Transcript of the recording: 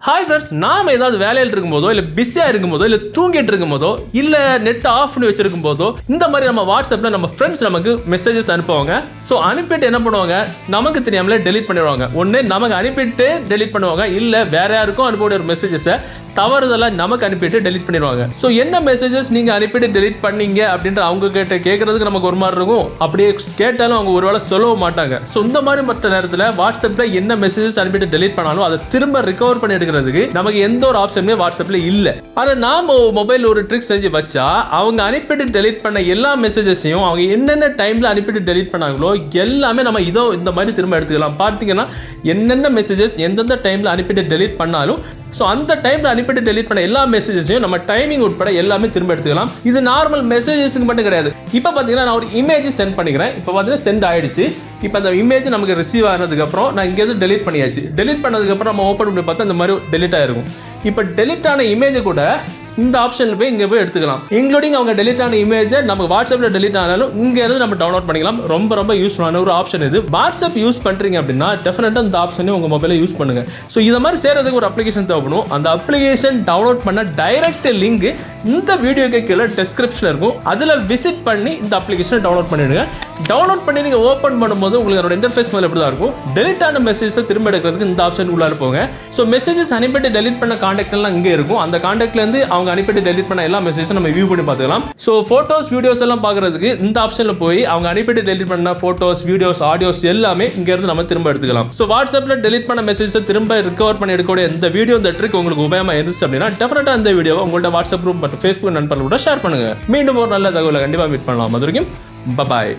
Hi friends, நாம் ஏதாவது வேலையில் இருக்கும்போதோ இல்லை பிஸியாக இருக்கும்போதோ இல்லை தூங்கிட்டு இருக்கும்போதோ இல்லை நெட் ஆஃப் பண்ணி வச்சிருக்கும் போதோ இந்த மாதிரி நம்ம வாட்ஸ்அப்பில் நம்ம ஃப்ரெண்ட்ஸ் நமக்கு மெசேஜஸ் அனுப்புவாங்க. ஸோ அனுப்பிட்டு என்ன பண்ணுவாங்க, நமக்கு தெரியாமலே டெலிட் பண்ணிடுவாங்க. ஒன்று நமக்கு அனுப்பிட்டு டெலிட் பண்ணுவாங்க, இல்லை வேற யாருக்கும் அனுப்பக்கூடிய ஒரு மெசேஜஸை தவறுதெல்லாம் நமக்கு அனுப்பிட்டு டெலிட் பண்ணிடுவாங்க. ஸோ என்ன மெசேஜஸ் நீங்கள் அனுப்பிட்டு டெலிட் பண்ணீங்க அப்படின்ற அவங்க கேட்கறதுக்கு நமக்கு ஒரு மாதிரி இருக்கும். அப்படியே கேட்டாலும் அவங்க ஒரு வேளை சொல்லவும் மாட்டாங்க. ஸோ இந்த மாதிரி மற்ற நேரத்தில் வாட்ஸ்அப்பில் என்ன மெசேஜஸ் அனுப்பிட்டு டெலிட் பண்ணாலும் அதை திரும்ப ரிகவர் பண்ணி நமக்கு எந்த ஒரு ஆப்ஷனுமே வாட்ஸ்அப்ல இல்ல. ஆனா நாம மொபைல் ஒரு ட்ரிக் செஞ்சு வச்சா அவங்க அனுப்பிட்டு டெலிட் பண்ண எல்லா மெசேஜஸையும் அவங்க என்னென்ன டைம்ல அனுப்பிட்டு டெலிட் பண்ணாங்களோ எல்லாமே நம்ம இதோ இந்த மாதிரி திரும்ப எடுத்துக்கலாம். பார்த்தீங்கன்னா என்னென்ன மெசேஜஸ் எந்தெந்த டைம்ல அனுப்பிட்டு டெலிட் பண்ணாலும் ஸோ அந்த டைம்ல அனுப்பிட்டு டெலிட் பண்ண எல்லா மெசேஜஸையும் நம்ம டைமிங் உட்பட எல்லாமே திரும்ப எடுத்துக்கலாம். இது நார்மல் மெசேஜஸ்க்கு மட்டும் கிடையாது. இப்போ பார்த்தீங்கன்னா நான் ஒரு இமேஜ் சென்ட் பண்ணிக்கிறேன். இப்போ பார்த்தீங்கன்னா சென்ட் ஆயிடுச்சு. இப்போ அந்த இமேஜ் நமக்கு ரிசீவ் ஆனதுக்கப்புறம் நான் இங்கேருந்து டெலிட் பண்ணியாச்சு. டெலிட் பண்ணதுக்கப்புறம் நம்ம ஓப்பன் பண்ணி பார்த்தா இந்த மாதிரி டெலிட் ஆயிருக்கும். இப்போ டெலிட் ஆன இமேஜை கூட இந்த ஆப்ஷனில் போய் இங்கே போய் எடுத்துக்கலாம். இன்க்ளூடிங் அவங்க டெலிட் ஆன இமேஜை நம்ம வாட்ஸ்அப்பில் டெலிட் ஆனாலும் இங்கே இருந்து நம்ம டவுன்லோட் பண்ணிக்கலாம். ரொம்ப ரொம்ப யூஸ்ஃபுல்லான ஒரு ஆப்ஷன் இது. வாட்ஸ்அப் யூஸ் பண்ணுறீங்க அப்படின்னா டெஃபினட்டாக இந்த ஆப்ஷனை உங்கள் மொபைலில் யூஸ் பண்ணுங்க. ஸோ இதை மாதிரி செய்கிறதுக்கு ஒரு அப்ளிகேஷன் தேவைப்படும். அந்த அப்ளிகேஷன் டவுன்லோட் பண்ண டைரக்ட் லிங்க் இந்த வீடியோக்கு கீழே டிஸ்கிரிப்ஷனில் இருக்கும். அதில் விசிட் பண்ணி இந்த அப்ளிகேஷனை டவுன்லோட் பண்ணிடுங்க. டவுன்லோட் பண்ணி நீங்கள் ஓப்பன் பண்ணும்போது உங்களுக்கு அதோட இன்டர்ஃபேஸ் முதல்ல எப்படி தான் இருக்கும். டெலிட் ஆன மெசேஜை திரும்ப எடுக்கிறதுக்கு இந்த ஆப்ஷன் உள்ளார போங்க. ஸோ மெசேஜஸ் அனுப்பிட்டு டெலிட் பண்ண கான்டாக்ட் எல்லாம் இங்கே இருக்கும். அந்த கான்டாக்ட்லேருந்து அவங்க அனுப்பிட்டு டெலிட் பண்ண எல்லா மெசேஜும் நம்ம வியூ பண்ணி பார்த்துக்கலாம். ஸோ ஃபோட்டோஸ் வீடியோஸ் எல்லாம் பார்க்கறதுக்கு இந்த ஆப்ஷனில் போய் அவங்க அனுப்பிட்டு டெலிட் பண்ண ஃபோட்டோஸ் வீடியோஸ் ஆடியோஸ் எல்லாமே இங்கேருந்து நம்ம திரும்ப எடுத்துக்கலாம். ஸோ வாட்ஸ்அப்பில் டெலிட் பண்ண மெசேஜை திரும்ப ரிகவர் பண்ணி எடுக்கக்கூடிய இந்த வீடியோ இந்த ட்ரிக் உங்களுக்கு உபயோகமாக இருந்துச்சு அப்படின்னா டெஃபினட்டாக இந்த வீடியோவை உங்கள்ட்ட வாட்ஸ்அப் குரூப் மற்றும் ஃபேஸ்புக் நண்பர்களோட ஷேர் பண்ணுங்க. மீண்டும் ஒரு நல்ல தகவலை கண்டிப்பாக மீட் பண்ணலாம். அது வரைக்கும் பபாய்.